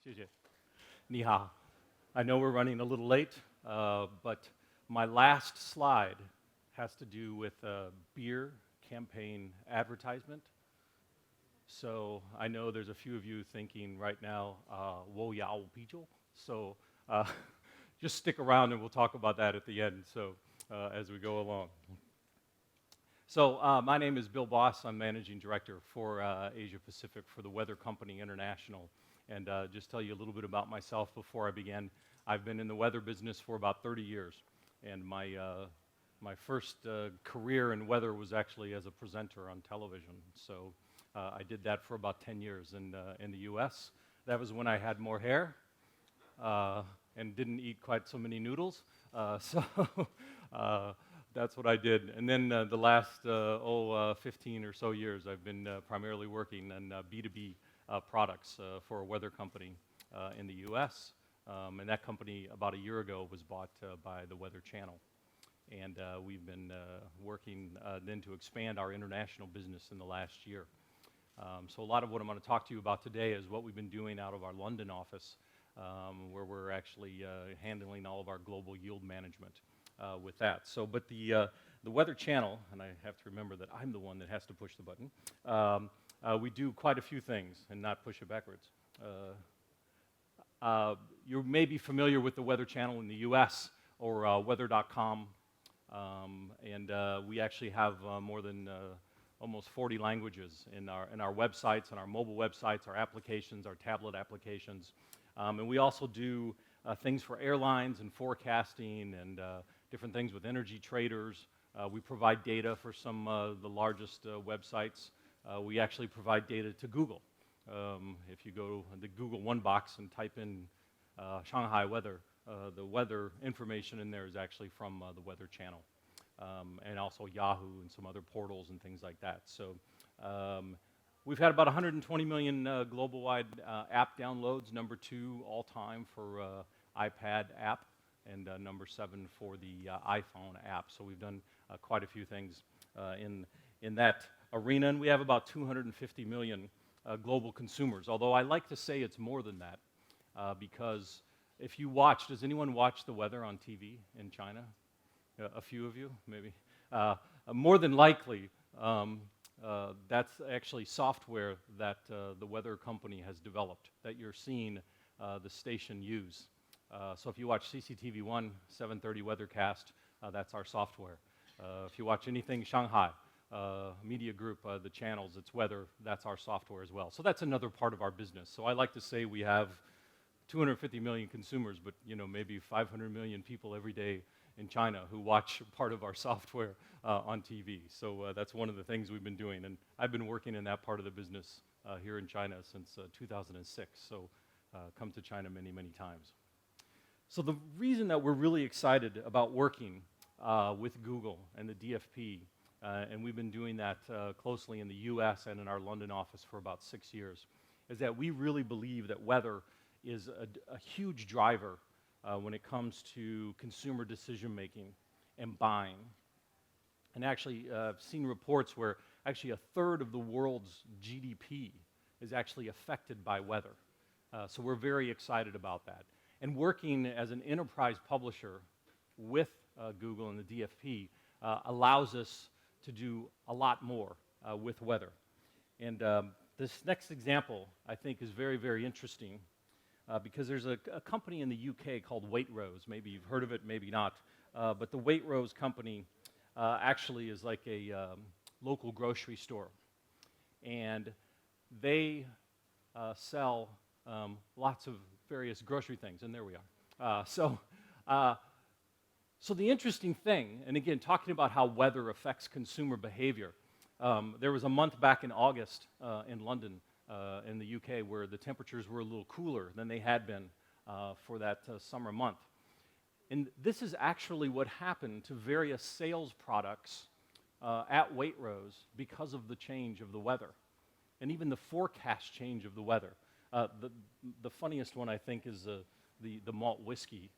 谢谢. Ni hao. I know we're running a little late, but my last slide has to do with a beer campaign advertisement. So I know there's a few of you thinking right now, wo yao pijo. So just stick around and we'll talk about that at the end, so as we go along. So my name is Bill Boss. I'm Managing Director for Asia Pacific for the Weather Company International. And just tell you a little bit about myself before I begin. I've been in the weather business for about 30 years. And my first career in weather was actually as a presenter on television. So I did that for about 10 years in the US. That was when I had more hair and didn't eat quite so many noodles. That's what I did. And then the last 15 or so years, I've been primarily working on B2B products for a weather company in the US. And that company, about a year ago, was bought by the Weather Channel. And we've been working then to expand our international business in the last year. So a lot of what I'm going to talk to you about today is what we've been doing out of our London office, where we're actually handling all of our global yield management. With that. So, but the Weather Channel, and I have to remember that I'm the one that has to push the button, we do quite a few things and not push it backwards. You may be familiar with the Weather Channel in the US or weather.com, and we actually have more than almost 40 languages in our websites, on our mobile websites, our applications, our tablet applications. And we also do things for airlines and forecasting and different things with energy traders. We provide data for some of the largest websites. We actually provide data to Google. If you go to the Google One box and type in Shanghai weather, the weather information in there is actually from the Weather Channel, and also Yahoo and some other portals and things like that. So we've had about 120 million global-wide app downloads, number 2 all-time for iPad app, and number 7 for the iPhone app. So we've done quite a few things in that arena, and we have about 250 million global consumers, although I like to say it's more than that, because if you watch, does anyone watch the weather on TV in China? A few of you, maybe. More than likely, that's actually software that the weather company has developed, that you're seeing the station use. So if you watch CCTV1, 7:30 Weathercast, that's our software. If you watch anything Shanghai Media Group, the channels, it's weather, that's our software as well. So that's another part of our business. So I like to say we have 250 million consumers, but maybe 500 million people every day in China who watch part of our software on TV. So that's one of the things we've been doing. And I've been working in that part of the business here in China since 2006. So come to China many, many times. So the reason that we're really excited about working with Google and the DFP, and we've been doing that closely in the US and in our London office for about 6 years, is that we really believe that weather is a huge driver when it comes to consumer decision-making and buying. And actually, I've seen reports where actually a third of the world's GDP is actually affected by weather. So we're very excited about that. And working as an enterprise publisher with Google and the DFP allows us to do a lot more with weather. And this next example, I think, is very, very interesting because there's a company in the UK called Waitrose. Maybe you've heard of it, maybe not. But the Waitrose company actually is like a local grocery store. And they sell lots of various grocery things, and there we are. So the interesting thing, and again, talking about how weather affects consumer behavior, there was a month back in August in London, in the UK, where the temperatures were a little cooler than they had been for that summer month. And this is actually what happened to various sales products at Waitrose because of the change of the weather, and even the forecast change of the weather. The funniest one, I think, is the malt whiskey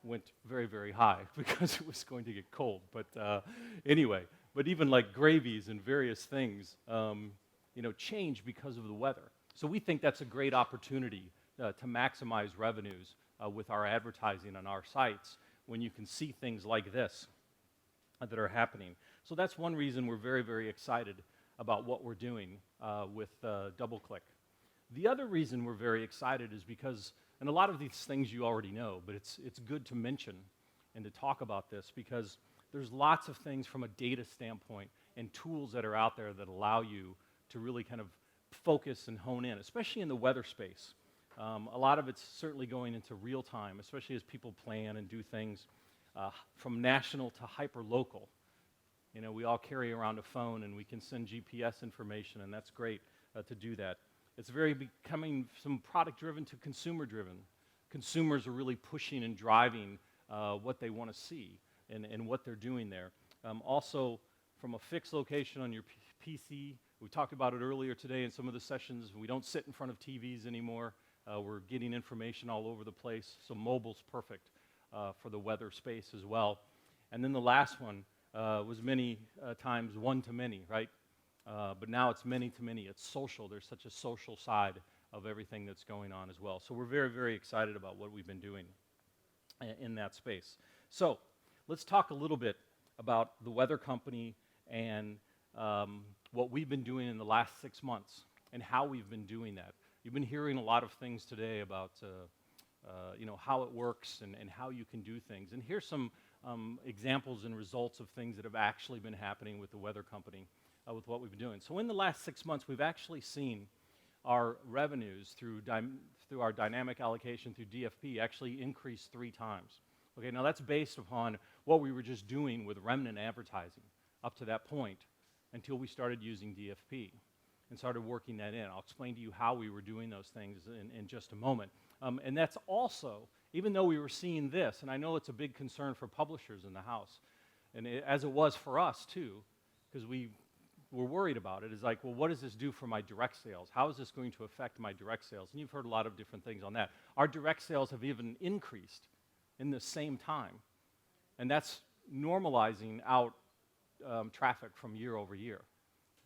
went very, very high because it was going to get cold. But anyway, but even like gravies and various things, change because of the weather. So we think that's a great opportunity to maximize revenues with our advertising on our sites when you can see things like this that are happening. So that's one reason we're very, very excited about what we're doing with DoubleClick. The other reason we're very excited is because, and a lot of these things you already know, but it's good to mention and to talk about this because there's lots of things from a data standpoint and tools that are out there that allow you to really kind of focus and hone in, especially in the weather space. A lot of it's certainly going into real time, especially as people plan and do things from national to hyper-local. You know, we all carry around a phone and we can send GPS information, and that's great to do that. It's very becoming some product-driven to consumer-driven. Consumers are really pushing and driving what they want to see and what they're doing there. Also, from a fixed location on your PC, we talked about it earlier today in some of the sessions, we don't sit in front of TVs anymore. We're getting information all over the place, so mobile's perfect for the weather space as well. And then the last one was many times one-to-many, right? But now it's many-to-many. It's social. There's such a social side of everything that's going on as well. So we're very, very excited about what we've been doing in that space. So let's talk a little bit about the weather company and what we've been doing in the last 6 months and how we've been doing that. You've been hearing a lot of things today about you know, how it works and how you can do things. And here's some examples and results of things that have actually been happening with the weather company with what we've been doing. So in the last 6 months, we've actually seen our revenues through our dynamic allocation through DFP actually increase 3 times. Okay, now that's based upon what we were just doing with remnant advertising up to that point until we started using DFP and started working that in. I'll explain to you how we were doing those things in just a moment. And that's also, even though we were seeing this, and I know it's a big concern for publishers in the house, and as it was for us too, because we were worried about it, is like, well, what does this do for my direct sales? How is this going to affect my direct sales? And you've heard a lot of different things on that. Our direct sales have even increased in the same time, and that's normalizing out traffic from year over year,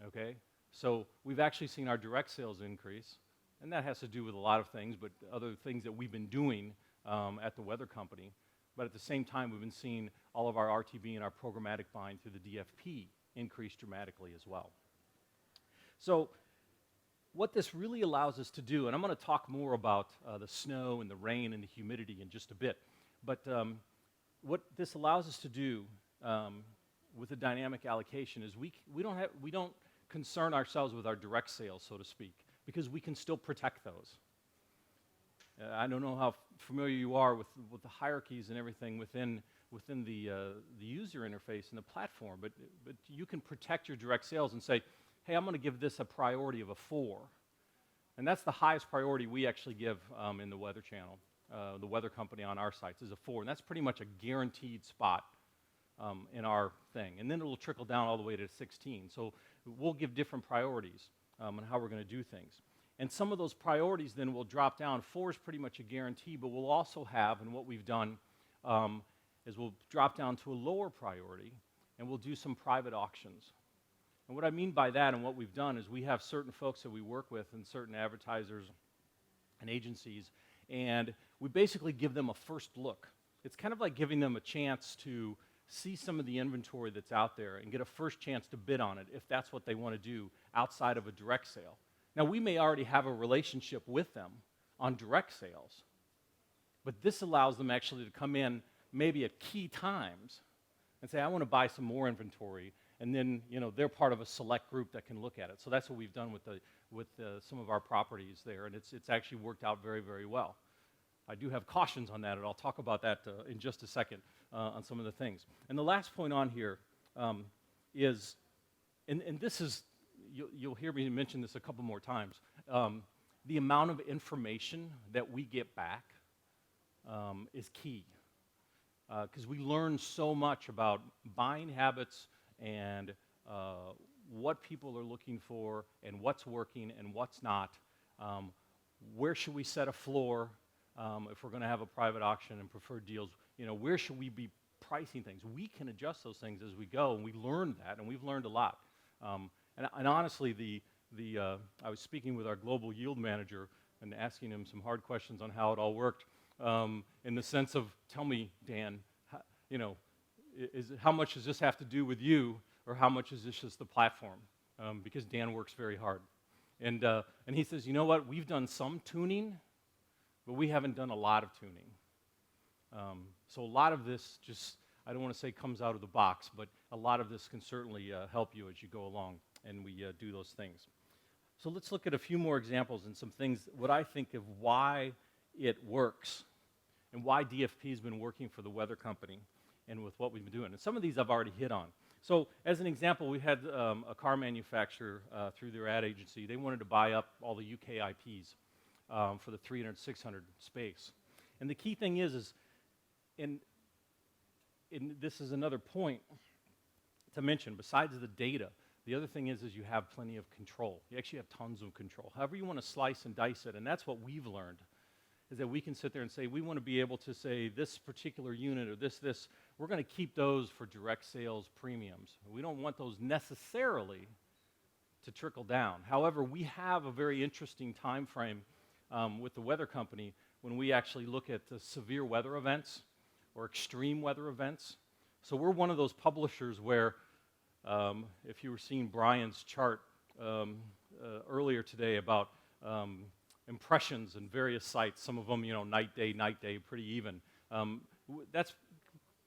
okay? So we've actually seen our direct sales increase, and that has to do with a lot of things, but other things that we've been doing at the weather company. But at the same time, we've been seeing all of our RTB and our programmatic buying through the DFP increase dramatically as well. So what this really allows us to do, and I'm going to talk more about the snow and the rain and the humidity in just a bit, but what this allows us to do with the dynamic allocation is we don't concern ourselves with our direct sales, so to speak, because we can still protect those. I don't know how familiar you are with the hierarchies and everything within the user interface and the platform, but you can protect your direct sales and say, hey, I'm going to give this a priority of a 4. And that's the highest priority we actually give in the Weather Channel, the weather company on our sites is a 4. And that's pretty much a guaranteed spot in our thing. And then it will trickle down all the way to 16. So we'll give different priorities on how we're going to do things. And some of those priorities then will drop down. 4 is pretty much a guarantee, but we'll also have, and what we've done is we'll drop down to a lower priority, and we'll do some private auctions. And what I mean by that and what we've done is we have certain folks that we work with and certain advertisers and agencies, and we basically give them a first look. It's kind of like giving them a chance to see some of the inventory that's out there and get a first chance to bid on it if that's what they want to do outside of a direct sale. Now, we may already have a relationship with them on direct sales, but this allows them actually to come in maybe at key times and say, I want to buy some more inventory, and then they're part of a select group that can look at it. So that's what we've done with some of our properties there, and it's actually worked out very, very well. I do have cautions on that, and I'll talk about that in just a second on some of the things. And the last point on here is, and this is, you'll hear me mention this a couple more times, the amount of information that we get back is key. Because we learn so much about buying habits and what people are looking for and what's working and what's not. Where should we set a floor if we're going to have a private auction and preferred deals? Where should we be pricing things? We can adjust those things as we go, and we learned that, and we've learned a lot. And honestly, I was speaking with our global yield manager and asking him some hard questions on how it all worked, in the sense of, tell me, Dan, how much does this have to do with you, or how much is this just the platform? Because Dan works very hard. And he says, you know what, we've done some tuning, but we haven't done a lot of tuning. So a lot of this just, I don't want to say comes out of the box, but a lot of this can certainly help you as you go along, and we do those things. So let's look at a few more examples and some things, what I think of why it works, and why DFP has been working for the weather company, and with what we've been doing. And some of these I've already hit on. So as an example, we had a car manufacturer through their ad agency. They wanted to buy up all the UK IPs for the 300, 600 space. And the key thing is and this is another point to mention, besides the data, the other thing is you have plenty of control. You actually have tons of control. However you want to slice and dice it, and that's what we've learned, is that we can sit there and say, we want to be able to say this particular unit or this, we're going to keep those for direct sales premiums. We don't want those necessarily to trickle down. However, we have a very interesting time frame with the weather company when we actually look at the severe weather events or extreme weather events. So we're one of those publishers where, if you were seeing Brian's chart earlier today about impressions in various sites, some of them, night, day, pretty even. That's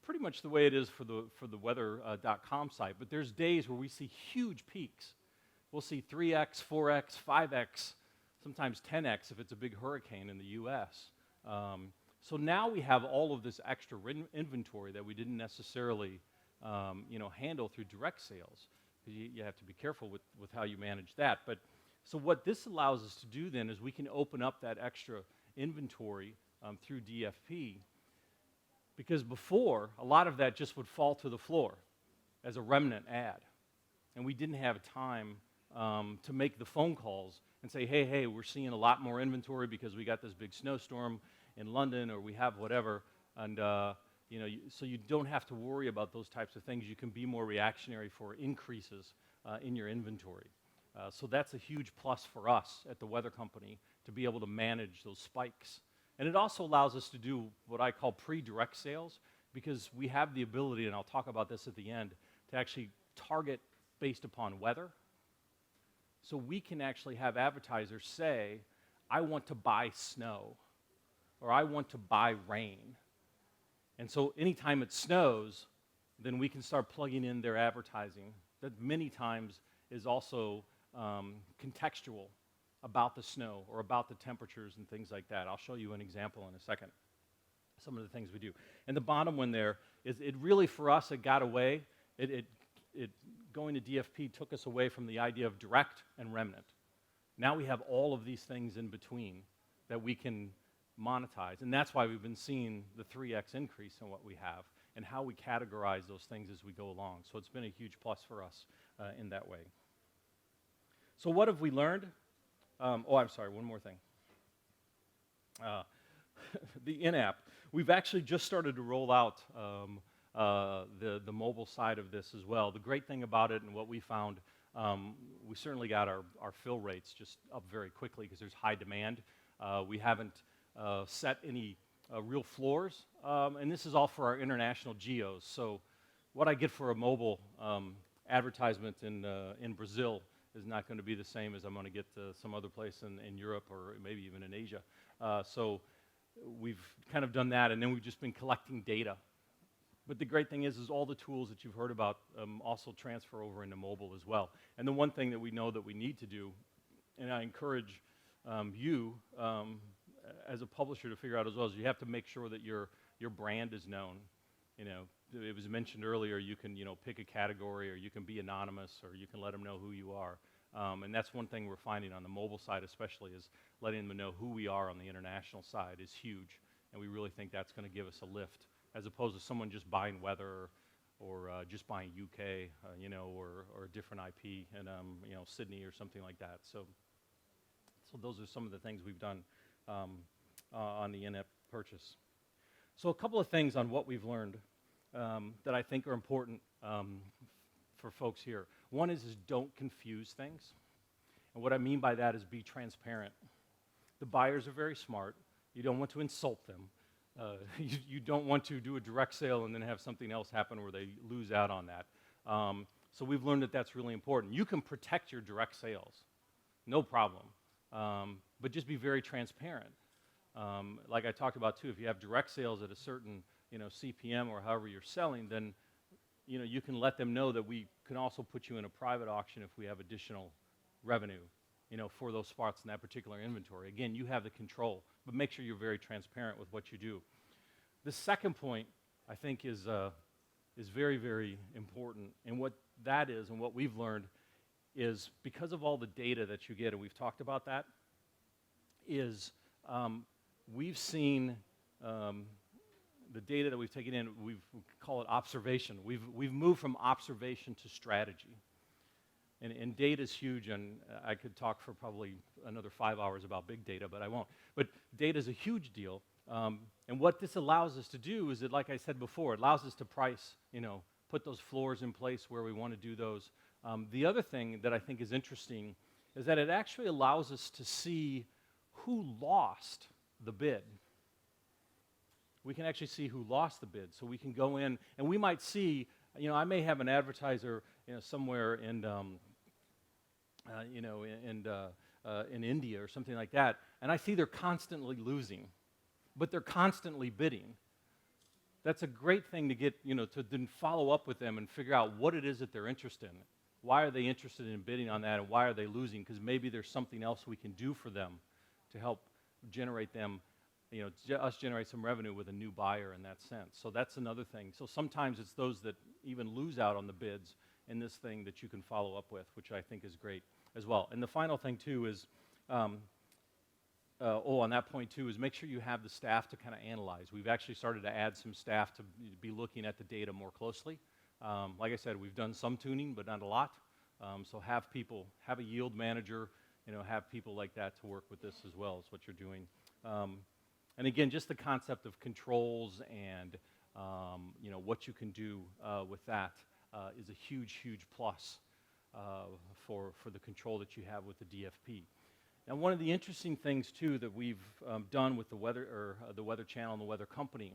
pretty much the way it is for the weather.com site. But there's days where we see huge peaks. We'll see 3x, 4x, 5x, sometimes 10x if it's a big hurricane in the U.S. So now we have all of this extra inventory that we didn't necessarily handle through direct sales. You have to be careful with how you manage that. But so what this allows us to do then is we can open up that extra inventory through DFP, because before, a lot of that just would fall to the floor as a remnant ad. And we didn't have time to make the phone calls and say, hey, we're seeing a lot more inventory because we got this big snowstorm in London, or we have whatever. And so you don't have to worry about those types of things. You can be more reactionary for increases in your inventory. So that's a huge plus for us at the weather company, to be able to manage those spikes. And it also allows us to do what I call pre-direct sales, because we have the ability, and I'll talk about this at the end, to actually target based upon weather. So we can actually have advertisers say, I want to buy snow, or I want to buy rain. And so anytime it snows, then we can start plugging in their advertising that many times is also contextual about the snow or about the temperatures and things like that. I'll show you an example in a second, some of the things we do. And the bottom one there is, it really, for us, it got away. It going to DFP took us away from the idea of direct and remnant. Now we have all of these things in between that we can monetize, and that's why we've been seeing the 3x increase in what we have and how we categorize those things as we go along. So it's been a huge plus for us in that way. So what have we learned? I'm sorry, one more thing. The in-app. We've actually just started to roll out the mobile side of this as well. The great thing about it, and what we found, we certainly got our fill rates just up very quickly because there's high demand. We haven't set any real floors, and this is all for our international geos. So what I get for a mobile advertisement in Brazil is not going to be the same as I'm going to get some other place in Europe, or maybe even in Asia. So we've kind of done that, and then we've just been collecting data. But the great thing is all the tools that you've heard about also transfer over into mobile as well. And the one thing that we know that we need to do, and I encourage you as a publisher to figure out as well, is you have to make sure that your brand is known. It was mentioned earlier, you can pick a category, or you can be anonymous, or you can let them know who you are. And that's one thing we're finding on the mobile side especially, is letting them know who we are on the international side is huge. And we really think that's going to give us a lift, as opposed to someone just buying weather, or just buying UK, or a different IP in Sydney or something like that. So those are some of the things we've done on the in-app purchase. So a couple of things on what we've learned that I think are important for folks here. One is don't confuse things. And what I mean by that is be transparent. The buyers are very smart. You don't want to insult them. You don't want to do a direct sale and then have something else happen where they lose out on that. So we've learned that that's really important. You can protect your direct sales, no problem, but just be very transparent. Like I talked about too, if you have direct sales at a certain CPM or however you're selling, then you can let them know that we can also put you in a private auction if we have additional revenue for those spots in that particular inventory. Again, you have the control, but make sure you're very transparent with what you do. The second point, I think, is very, very important, and what that is and what we've learned is because of all the data that you get, and we've talked about that, is we've seen the data that we've taken in, we call it observation. We've moved from observation to strategy. And data is huge, and I could talk for probably another 5 hours about big data, but I won't. But data is a huge deal, and what this allows us to do is that, like I said before, it allows us to price, put those floors in place where we want to do those. The other thing that I think is interesting is that it actually allows us to see who lost the bid. We can actually see who lost the bid, so we can go in, and we might see, I may have an advertiser, somewhere in India or something like that, and I see they're constantly losing, but they're constantly bidding. That's a great thing to get, to then follow up with them and figure out what it is that they're interested in. Why are they interested in bidding on that, and why are they losing? Because maybe there's something else we can do for them to help generate them, us generate some revenue with a new buyer in that sense. So that's another thing. So sometimes it's those that even lose out on the bids in this thing that you can follow up with, which I think is great as well. And the final thing too is, on that point too, is make sure you have the staff to kind of analyze. We've actually started to add some staff to be looking at the data more closely. Like I said, we've done some tuning, but not a lot. So have people, have a yield manager, have people like that to work with this as well as what you're doing. And again, just the concept of controls and what you can do with that is a huge, huge plus for the control that you have with the DFP. Now, one of the interesting things too that we've done with the Weather Channel and the Weather Company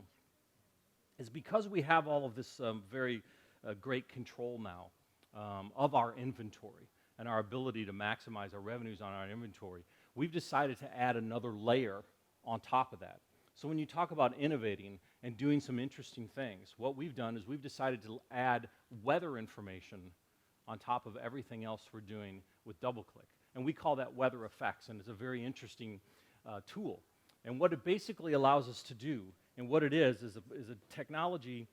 is because we have all of this very great control now of our inventory and our ability to maximize our revenues on our inventory, we've decided to add another layer on top of that. So when you talk about innovating and doing some interesting things, what we've done is we've decided to add weather information on top of everything else we're doing with DoubleClick. And we call that Weather Effects, and it's a very interesting tool. And what it basically allows us to do, and what it is a technology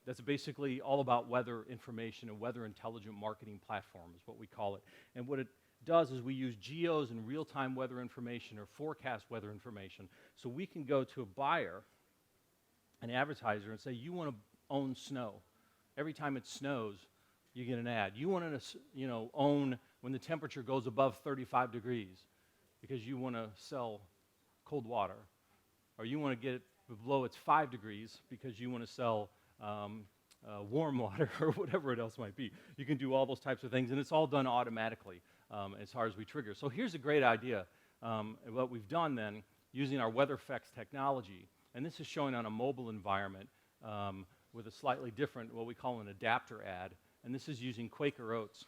that's basically all about weather information, and weather intelligent marketing platform is what we call it. And what it does is we use geos and real-time weather information or forecast weather information, so we can go to a buyer, an advertiser, and say, you want to own snow. Every time it snows, you get an ad. You want to own when the temperature goes above 35 degrees because you want to sell cold water. Or you want to get it below it's 5 degrees because you want to sell warm water or whatever it else might be. You can do all those types of things, and it's all done automatically as far as we trigger. So here's a great idea. What we've done then, using our Weather Effects technology, and this is showing on a mobile environment with a slightly different, what we call an adapter ad, and this is using Quaker Oats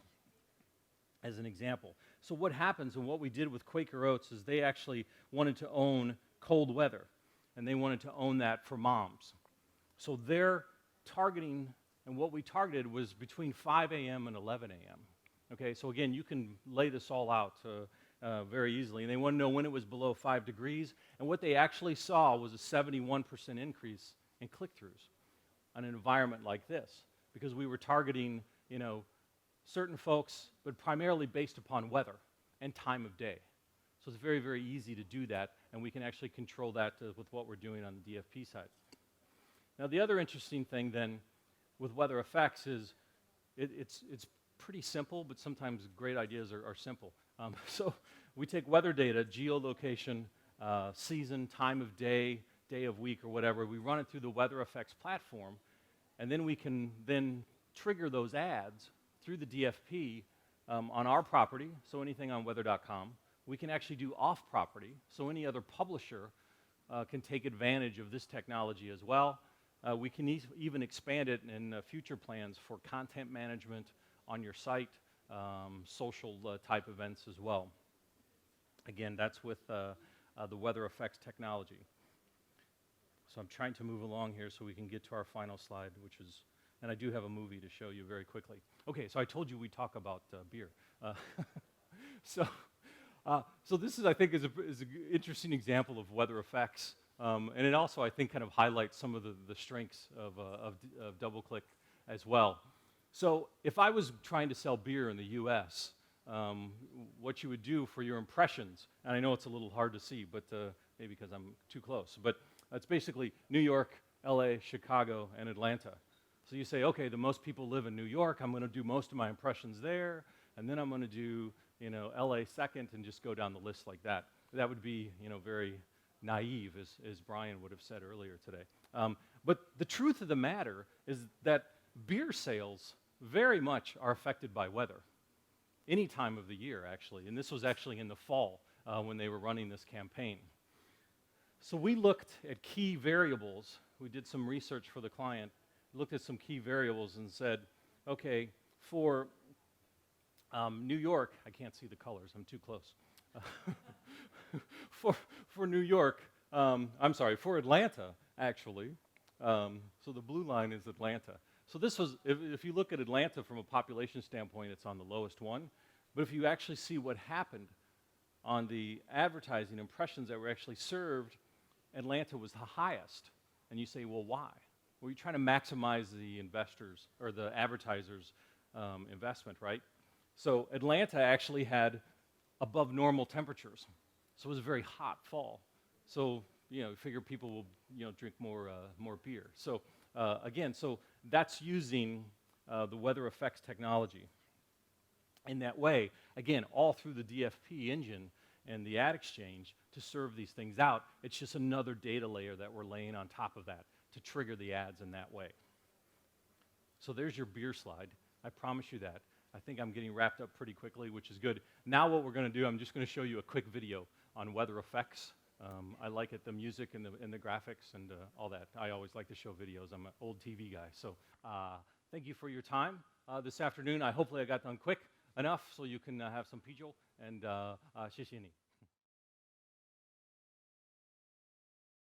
as an example. So what happens, and what we did with Quaker Oats, is they actually wanted to own cold weather, and they wanted to own that for moms. So their targeting, and what we targeted was between 5 a.m. and 11 a.m. Okay, so again, you can lay this all out very easily, and they want to know when it was below 5 degrees, and what they actually saw was a 71% increase in click-throughs on an environment like this, because we were targeting, certain folks, but primarily based upon weather and time of day. So it's very, very easy to do that, and we can actually control that with what we're doing on the DFP side. Now, the other interesting thing then with Weather Effects is it's pretty simple, but sometimes great ideas are simple. So we take weather data, geolocation, season, time of day, day of week, or whatever. We run it through the Weather Effects platform, and then we can then trigger those ads through the DFP on our property, so anything on weather.com, we can actually do off-property, so any other publisher can take advantage of this technology as well. We can even expand it in future plans for content management on your site, social type events as well. Again, that's with the weather effects technology. So I'm trying to move along here so we can get to our final slide, which is, and I do have a movie to show you very quickly. Okay, so I told you we'd talk about beer. So this is, I think, is an interesting example of weather effects. And it also, I think, kind of highlights some of the strengths of DoubleClick as well. So if I was trying to sell beer in the US, what you would do for your impressions, and I know it's a little hard to see, but maybe because I'm too close, but it's basically New York, LA, Chicago, and Atlanta. So you say, okay, the most people live in New York, I'm going to do most of my impressions there, and then I'm going to do, LA second, and just go down the list like that. That would be, very naive, as Brian would have said earlier today. But the truth of the matter is that beer sales very much are affected by weather. Any time of the year, actually. And this was actually in the fall when they were running this campaign. So we looked at key variables. We did some research for the client, looked at some key variables and said, okay, for New York, I can't see the colors, I'm too close. For New York, I'm sorry, for Atlanta, actually. So the blue line is Atlanta. So this was, if you look at Atlanta from a population standpoint, it's on the lowest one. But if you actually see what happened on the advertising impressions that were actually served, Atlanta was the highest. And you say, well, why? Well, you're trying to maximize the investors, or the advertisers' investment, right? So Atlanta actually had above normal temperatures. So it was a very hot fall. So, you figure people will, drink more beer. So again, so that's using the weather effects technology. In that way, again, all through the DFP engine and the ad exchange to serve these things out. It's just another data layer that we're laying on top of that to trigger the ads in that way. So there's your beer slide. I promise you that. I think I'm getting wrapped up pretty quickly, which is good. Now what we're going to do, I'm just going to show you a quick video on weather effects. I like it, the music and the graphics and all that. I always like to show videos. I'm an old TV guy. So thank you for your time this afternoon. Hopefully I got done quick enough so you can have some pijo, and 谢谢你.